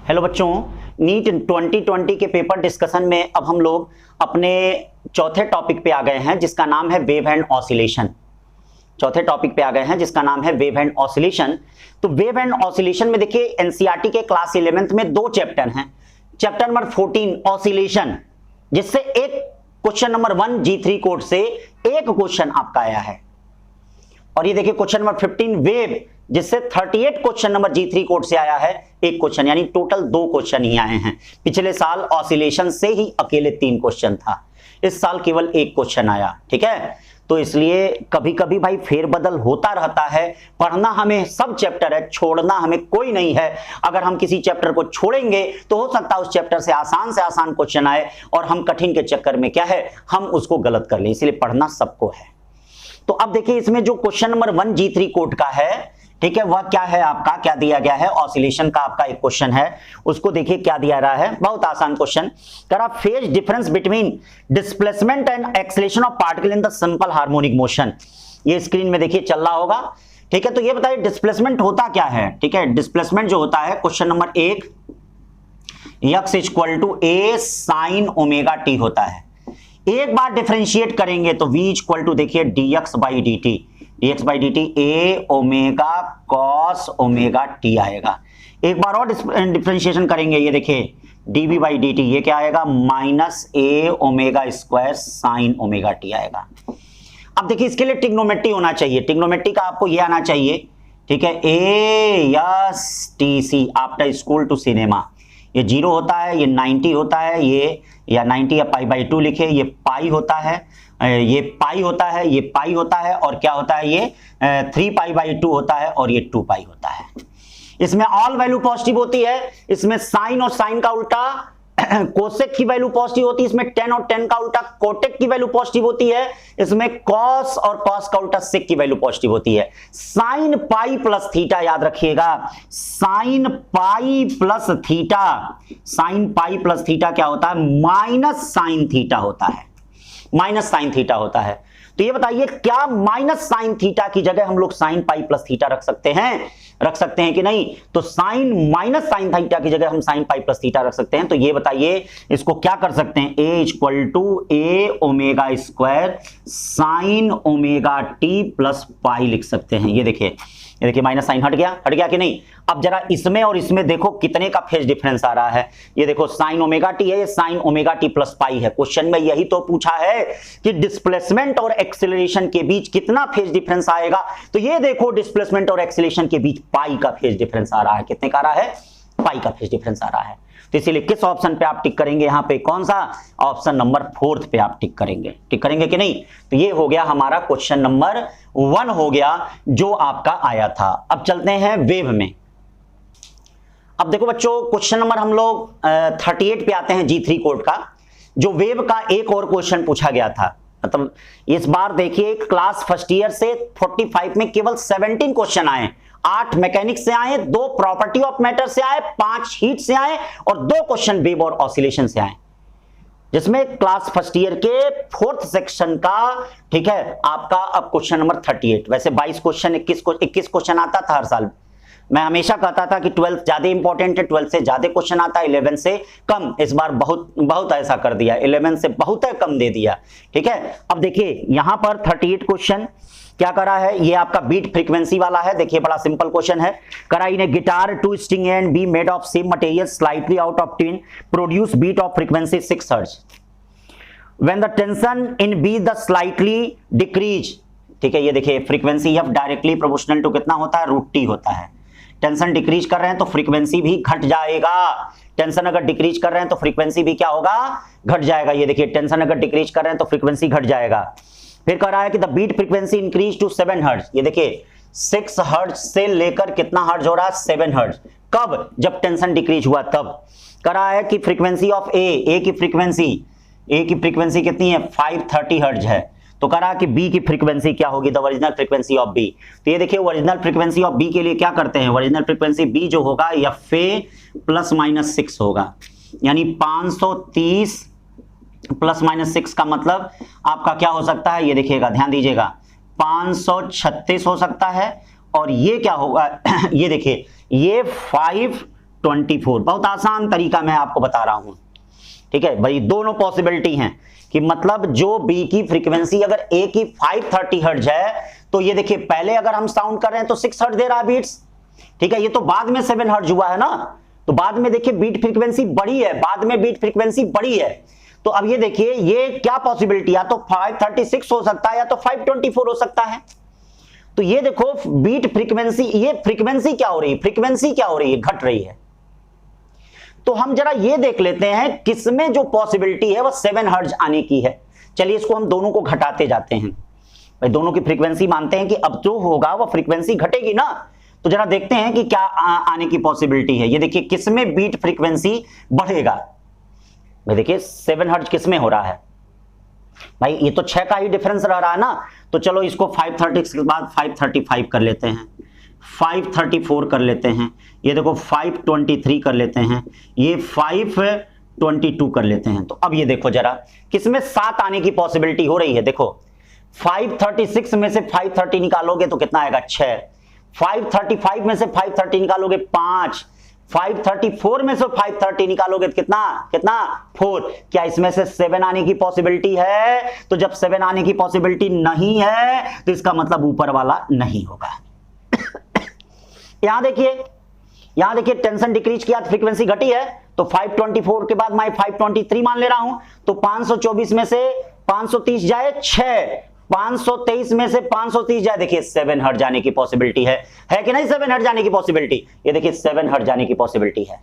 Hello बच्चों, NEET 2020 के paper discussion में अब हम लोग अपने चौथे टॉपिक पे आ गए हैं जिसका नाम है वेव एंड ऑसिलेशन। चौथे टॉपिक पे आ गए हैं जिसका नाम है वेव एंड ऑसिलेशन। तो वेव एंड ऑसिलेशन में देखिए एनसीईआरटी के क्लास 11th में दो चैप्टर हैं। चैप्टर नंबर 14 ऑसिलेशन, जिससे एक क्वेश्चन नंबर 1 G3 कोड से एक क्वेश्चन आपका आया है, और ये देखिए क्वेश्चन नंबर 15 वेव, जिससे 38 क्वेश्चन नंबर G3 कोड से आया है एक क्वेश्चन, यानी टोटल 2 क्वेश्चन ही आए हैं। पिछले साल ऑसिलेशन से ही अकेले 3 क्वेश्चन था, इस साल केवल एक क्वेश्चन आया। ठीक है, तो इसलिए कभी कभी भाई फेरबदल होता रहता है। पढ़ना हमें सब चैप्टर है, छोड़ना हमें कोई नहीं है। अगर हम किसी चैप्टर को छोड़ेंगे तो हो सकता है उस चैप्टर से आसान क्वेश्चन आए और हम कठिन के चक्कर में क्या है, हम उसको गलत कर लें। इसलिए पढ़ना सबको है। तो अब देखिए इसमें जो क्वेश्चन नंबर 1 G3 कोड का है, ठीक है, वह क्या है आपका, क्या दिया गया है, ऑसिलेशन का आपका एक क्वेश्चन है। उसको देखिए क्या दिया रहा है, बहुत आसान क्वेश्चन करा। Phase difference between displacement and acceleration of particle in the simple harmonic motion. ये स्क्रीन में देखिए चल रहा होगा। ठीक है, तो ये बताइए डिस्प्लेसमेंट होता क्या है। ठीक है, डिस्प्लेसमेंट जो होता है, question number 1 x = a sin omega t होता है। एक बार डिफरेंशिएट करेंगे तो v = देखिए dx/dt, dx/dt a omega cos omega t आएगा। एक बार और डिफरेंशिएशन करेंगे, ये देखिए dv/dt, ये क्या आएगा, -a omega square sin omega t आएगा। अब देखिए इसके लिए ट्रिग्नोमेट्री होना चाहिए। ट्रिग्नोमेट्री का आपको ये आना चाहिए, ठीक है, ASTC after school to cinema. ये 0 होता है, ये 90 होता है, ये या 90 या π/2 लिखे, ये पाई होता है, ये पाई होता है, ये पाई होता है, और क्या होता है, ये 3π/2 होता है, और ये 2π होता है। इसमें ऑल वैल्यू पॉजिटिव होती है। इसमें साइन और साइन का उल्टा कोसेक की वैल्यू पॉजिटिव होती है। इसमें टेन और टेन का उल्टा कोटेक की वैल्यू पॉजिटिव होती है। इसमें कॉस और कॉस का उल्टा सेक की वैल्यू पॉजिटिव होती है। साइन पाई प्लस थीटा याद रखिएगा, sine pi plus theta, sine pi plus theta क्या होता है, माइनस साइन थीटा होता है, माइनस साइन थीटा होता है। तो ये बताइए क्या माइनस साइन थीटा की जगह हम लोग साइन पाई प्लस थीटा रख सकते हैं कि नहीं। तो साइन माइनस साइन थीटा की जगह हम साइन पाई प्लस थीटा रख सकते हैं। तो ये बताइए इसको क्या कर सकते हैं, a = a omega square sine omega t plus pi लिख सकते हैं। ये देखिए माइनस साइन हट गया कि नहीं। अब जरा इसमें और इसमें देखो कितने का फेज डिफरेंस आ रहा है। ये देखो साइन ओमेगा टी है, ये sine omega T plus pi है। क्वेश्चन में यही तो पूछा है कि डिस्प्लेसमेंट और एक्सेलरेशन के बीच कितना फेज डिफरेंस आएगा। तो ये देखो डिस्प्लेसमेंट और एक्सेलरेशन के बीच पाई का फेज डिफरेंस आ रहा है। कितने का आ रहा है, पाई का फेज डिफरेंस आ रहा है। तो इसीलिए किस ऑप्शन पे आप टिक करेंगे, यहां पे कौन सा, ऑप्शन नंबर 4 पे आप टिक करेंगे कि नहीं। तो ये हो गया हमारा क्वेश्चन नंबर 1 हो गया जो आपका आया था। अब चलते हैं वेव में। अब देखो बच्चों क्वेश्चन नंबर हम लोग 38 पे आते हैं G3 कोड का। जो वेव का एक और क्वेश्चन पूछा गया था, मतलब इस बार देखिए क्लास फर्स्ट ईयर से 45 में केवल 17 क्वेश्चन आए। 8 मैकेनिक्स से आए, 2 प्रॉपर्टी ऑफ मैटर से आए, 5 हीट से आए, और 2 क्वेश्चन वेव और ऑसिलेशन से आए, जिसमें क्लास फर्स्ट ईयर के 4th सेक्शन का, ठीक है, आपका अब क्वेश्चन नंबर 38। वैसे 22 क्वेश्चन 21 क्वेश्चन आता था हर साल। मैं हमेशा कहता था कि 12th ज्यादा इंपॉर्टेंट है, 12th से ज्यादा क्वेश्चन आता है, 11 से कम। इस बार बहुत ऐसा कर दिया, 11 से बहुत है कम दे दिया। ठीक है, अब देखिए यहां पर 38 क्वेश्चन क्या करा है, ये आपका बीट फ्रीक्वेंसी वाला है। देखिए बड़ा सिंपल क्वेश्चन है। करा in a guitar 2 string and B made of same material slightly out of tune produce beat of frequency 6 hertz when the tension in B the slightly decrease. ठीक है, ये देखिए frequency F directly proportional to कितना होता है, √T होता है। Tension decrease कर रहे हैं तो फ्रीक्वेंसी भी घट जाएगा। टेंशन अगर डिक्रीज कर रहे हैं तो फ्रीक्वेंसी भी क्या होगा, घट जाएगा। ये देखिए टेंशन अगर डिक्रीज कर रहे हैं तो फ्रीक्वेंसी घट जाएगा। फिर कह रहा है कि the beat frequency increase to 7 hertz. ये देखिए 6 हर्ट्ज से लेकर कितना हर्ट्ज हो रहा है, 7 हर्ट्ज। कब, जब टेंशन डिक्रीज हुआ तब। कह रहा है कि फ्रीक्वेंसी ऑफ ए की फ्रीक्वेंसी कितनी है, 530 हर्ट्ज है। तो कह रहा कि बी की फ्रीक्वेंसी क्या होगी, the original frequency of B. तो ये देखिए ओरिजिनल फ्रीक्वेंसी ऑफ बी के लिए क्या करते हैं, ओरिजिनल फ्रीक्वेंसी बी जो होगा FA ±6 होगा, यानी 530 ±6 का मतलब आपका क्या हो सकता है, ये देखिएगा, ध्यान दीजिएगा, 536 हो सकता है। और ये क्या होगा ये देखिए, ये 5 524। बहुत आसान तरीका मैं आपको बता रहा हूं, ठीक है भाई। दोनों पॉसिबिलिटी हैं कि मतलब जो बी की फ्रीक्वेंसी अगर ए की 530 हर्ट्ज है, तो ये देखिए पहले अगर हम साउंड कर रहे हैं तो 6 हर्ट्ज दे रहा है बीट्स, ठीक है। ये तो बाद में 7 हर्ट्ज हुआ है ना, तो बाद में देखिए बीट फ्रीक्वेंसी बढ़ी है, बाद में बीट फ्रीक्वेंसी बढ़ी है। तो अब ये देखिए ये क्या पॉसिबिलिटी, या तो 536 हो सकता है या तो 524 हो सकता है। तो ये देखो बीट फ्रीक्वेंसी, ये फ्रीक्वेंसी क्या हो रही है, फ्रीक्वेंसी क्या हो रही है, घट रही है। तो हम जरा ये देख लेते हैं किसमें जो पॉसिबिलिटी है वो 7 हर्ट्ज आने की है। चलिए इसको हम दोनों को घटाते जाते हैं भाई, दोनों की फ्रीक्वेंसी मानते हैं कि अब जो होगा वो फ्रीक्वेंसी घटेगी ना। तो जरा देखते हैं कि क्या आने की पॉसिबिलिटी है। ये देखिए किसमें बीट फ्रीक्वेंसी बढ़ेगा भाई, देखिए 7 हर्ट्ज किसमें हो रहा है भाई, ये तो 6 का ही डिफरेंस रह रहा है ना। तो चलो इसको 530 के बाद 535 कर लेते हैं, 534 कर लेते हैं, ये देखो 523 कर लेते हैं, ये 522 कर लेते हैं। तो अब ये देखो जरा किसमें 7 आने की पॉसिबिलिटी हो रही है। देखो 536 में से 530 निकालोगे तो कितना आएगा 6, 535 में से 530 निकालोगे 5, 534 में से 530 निकालोगे तो कितना 4। क्या इसमें से 7 आने की पॉसिबिलिटी है? तो जब 7 आने की पॉसिबिलिटी नहीं है तो इसका मतलब ऊपर वाला नहीं होगा। यहां देखिए टेंशन डिक्रीज किया तो फ्रीक्वेंसी घटी है, तो 524 के बाद मैं 523 मान ले रहा हूं। तो 524 में से 530 जाए 6, 523 में से 530 जाए, देखिए 7 हर्ट्ज जाने की पॉसिबिलिटी है कि नहीं? 7 हर्ट्ज जाने की पॉसिबिलिटी, ये देखिए 7 हर्ट्ज जाने की पॉसिबिलिटी है।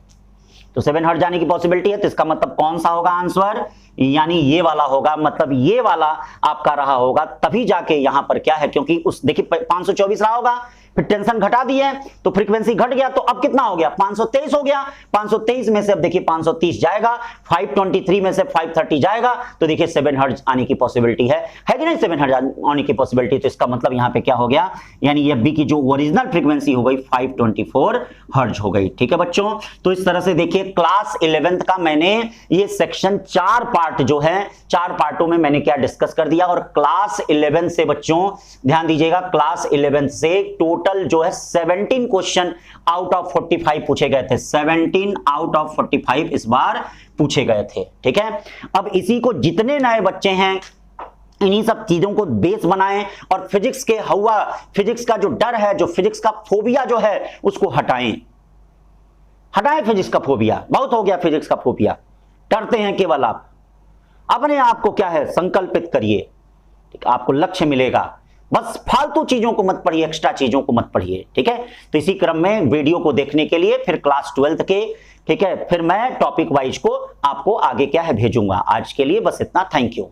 तो 7 हर्ट्ज जाने की पॉसिबिलिटी है, तो इसका मतलब कौन सा होगा आंसर, यानी ये वाला होगा। मतलब ये वाला आपका रहा होगा, तभी जाके यहां पर क्या है, क्योंकि उस देखिए 524 रहा होगा, फिर टेंशन घटा दी है तो फ्रीक्वेंसी घट गया, तो अब कितना हो गया 523 हो गया। 523 में से अब देखिए 530 जाएगा, 523 में से 530 जाएगा, तो देखिए 7 हर्ट्ज आने की पॉसिबिलिटी है कि नहीं? 7 हर्ट्ज आने की पॉसिबिलिटी। तो इसका मतलब यहां पे क्या हो गया, यानी ये बी की जो ओरिजिनल फ्रीक्वेंसी हो गई 524 हर्ट्ज हो गई। ठीक है बच्चों, तो इस तरह से देखिए क्लास 11th का मैंने ये सेक्शन 4 पार्ट जो है 4 पार्टों में मैंने क्या डिस्कस कर दिया। और क्लास 11 से बच्चों ध्यान दीजिएगा, क्लास 11 से टोटल जो है 17 क्वेश्चन आउट ऑफ 45 पूछे गए थे। 17 आउट ऑफ 45 इस बार पूछे गए थे। ठीक है, अब इसी को जितने नए बच्चे हैं इन्हीं सब चीजों को बेस बनाएं और फिजिक्स के हवा, फिजिक्स का जो डर है, जो फिजिक्स का फोबिया जो है उसको हटाएं फिजिक्स का फोबिया। बहुत हो गया फिजिक्स का फोबिया, डरते हैं केवल आप। अपने आप को क्या है संकल्पित करिए, ठीक, आपको लक्ष्य मिलेगा। बस फालतू चीजों को मत पढ़िए, एक्स्ट्रा चीजों को मत पढ़िए। ठीक है, तो इसी क्रम में वीडियो को देखने के लिए फिर क्लास 12th के, ठीक है, फिर मैं टॉपिक वाइज को आपको आगे क्या है भेजूंगा। आज के लिए बस इतना, थैंक यू।